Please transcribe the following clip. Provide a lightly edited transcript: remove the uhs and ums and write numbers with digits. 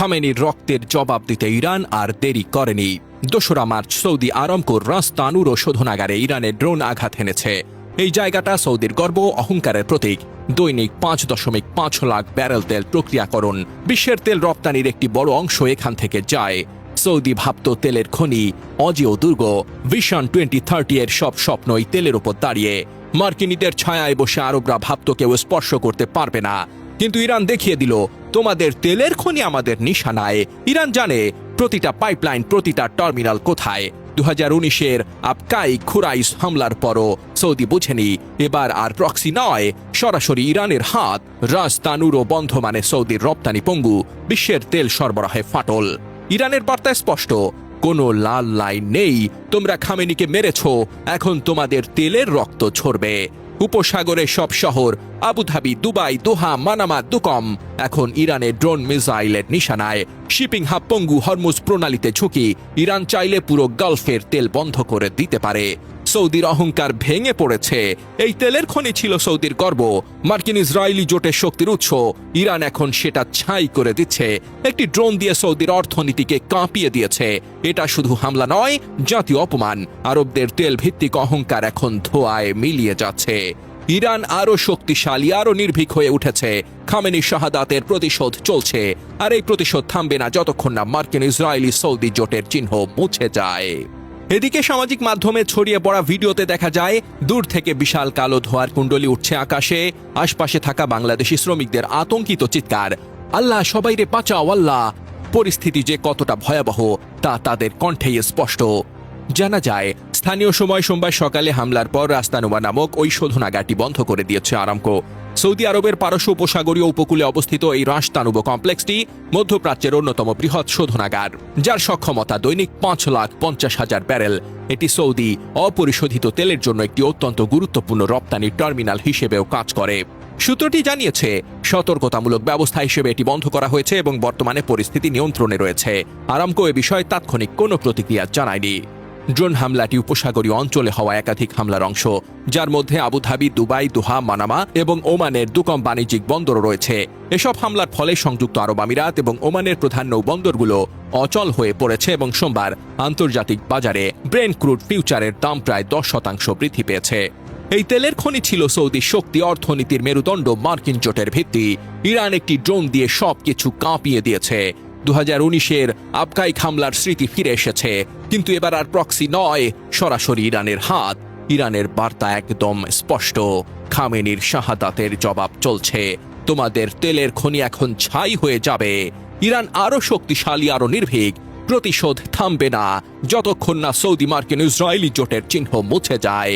খামেনির রক্তের জবাব দিতে ইরান আর দেরি করেনি। 2রা মার্চ সৌদি আরামকোর রাস তানুরো শোধনাগারে ইরানের ড্রোন আঘাত হেনেছে। এই জায়গাটা সৌদির গর্ব অহংকারের প্রতীক। দৈনিক 5.5 লাখ ব্যারেল তেল প্রক্রিয়াকরণ। বিশ্বের তেল রপ্তানির একটি বড় অংশ এখান থেকে যায়। সৌদি ভাবত তেলের খনি অজেয় দুর্গ। ভিশন 2030 এর সব স্বপ্নই তেলের উপর দাঁড়িয়ে। মার্কিনীদের ছায়ায় বসে আরবরা ভাবত কেউ স্পর্শ করতে পারবে না। কিন্তু ইরান দেখিয়ে দিল, তোমাদের তেলের খনি আমাদের নিশানায়। ইরান জানে প্রতিটা পাইপলাইন, প্রতিটা টার্মিনাল কোথায়। 2019-এর আবকাই খুরাইস হামলার পরও সৌদি বুঝেনি এবার আর প্রক্সি নয়, সরাসরি ইরানের হাত। রাস তানুরো বন্ধ মানে সৌদির রপ্তানি পঙ্গু, বিশ্বের তেল সরবরাহে ফাটল। ইরানের বার্তা স্পষ্ট, কোনো লাল লাইন নেই। তোমরা খামেনিকে মেরেছ, এখন তোমাদের তেলের রক্ত ঝরবে। উপসাগরের সব শহর আবুধাবি, দুবাই, দোহা, মানামা, দুকম এখন ইরানের ড্রোন মিসাইলের নিশানায়। শিপিং হাব পঙ্গু হরমুজ প্রণালীতে ঝুঁকি। ইরান চাইলে পুরো গালফের তেল বন্ধ করে দিতে পারে। সৌদির অহংকার ভেঙে পড়েছে। এই তেলের খনি ছিল সৌদির গর্ব, মার্কিন ইসরায়েলি জোটের শক্তির উৎস। ইরান এখন সেটা ছাই করে দিচ্ছে। একটি ড্রোন দিয়ে সৌদির অর্থনীতিকে কাঁপিয়ে দিয়েছে। এটা শুধু হামলা নয়, জাতীয় অপমান। আরবদের তেল ভিত্তিক অহংকার এখন ধোঁয়ায় মিলিয়ে যাচ্ছে। ইরান আরো শক্তিশালী, আরো নির্ভীক হয়ে উঠেছে। খামেনি শাহাদাতের প্রতিশোধ চলছে, আর এই প্রতিশোধ থামবে না যতক্ষণ না মার্কিন ইসরায়েলি সৌদি জোটের চিহ্ন মুছে যায়। এদিকে সামাজিক মাধ্যমে ছড়িয়ে পড়া ভিডিওতে দেখা যায় দূর থেকে বিশাল কালো ধোঁয়ার কুণ্ডলি উঠছে আকাশে। আশপাশে থাকা বাংলাদেশি শ্রমিকদের আতঙ্কিত চিৎকার, আল্লাহ সবাইরে বাঁচাও আল্লাহ। পরিস্থিতি যে কতটা ভয়াবহ তা তাদের কণ্ঠেই স্পষ্ট। জানা যায় স্থানীয় সময় সোমবার সকালে হামলার পর রাস্তানুমা নামক ওই শোধনাগারটি বন্ধ করে দিয়েছে আরামকো। সৌদি আরবের পারস্য উপসাগরীয় উপকূলে অবস্থিত এই রাস তানুবো কমপ্লেক্সটি মধ্যপ্রাচ্যের অন্যতম বৃহৎ শোধনাগার, যার সক্ষমতা দৈনিক 5,50,000 ব্যারেল। এটি সৌদি অপরিশোধিত তেলের জন্য একটি অত্যন্ত গুরুত্বপূর্ণ রপ্তানি টার্মিনাল হিসেবেও কাজ করে। সূত্রটি জানিয়েছে সতর্কতামূলক ব্যবস্থা হিসেবে এটি বন্ধ করা হয়েছে এবং বর্তমানে পরিস্থিতি নিয়ন্ত্রণে রয়েছে। আরামকো এ বিষয়ে তাৎক্ষণিক কোনো প্রতিক্রিয়া জানায়নি। ড্রোন হামলাটি উপসাগরীয় অঞ্চলে হওয়া একাধিক হামলার অংশ, যার মধ্যে আবুধাবি, দুবাই, দোহা, মানামা এবং ওমানের দুকম বাণিজ্যিক বন্দরও রয়েছে। এসব হামলার ফলে সংযুক্ত আরব আমিরাত এবং ওমানের প্রধান নৌবন্দরগুলো অচল হয়ে পড়েছে এবং সোমবার আন্তর্জাতিক বাজারে ব্রেন্ট ক্রুড ফিউচারের দাম প্রায় 10% বৃদ্ধি পেয়েছে। এই তেলের খনি ছিল সৌদি শক্তি, অর্থনীতির মেরুদণ্ড, মার্কিন জোটের ভিত্তি। ইরান একটি ড্রোন দিয়ে সবকিছু কাঁপিয়ে দিয়েছে। 2019-এর আবকাই হামলার স্মৃতি ফিরে এসেছে, কিন্তু এবার আর প্রক্সি নয়, সরাসরি ইরানের হাত। ইরানের বার্তা একদম স্পষ্ট, খামেনির শাহাদাতের জবাব চলছে। তোমাদের তেলের খনি এখন ছাই হয়ে যাবে। ইরান আরো শক্তিশালী, আরো নির্ভীক। প্রতিশোধ থামবে না যতক্ষণ না সৌদি মার্কিন ইসরায়েলি জোটের চিহ্ন মুছে যায়।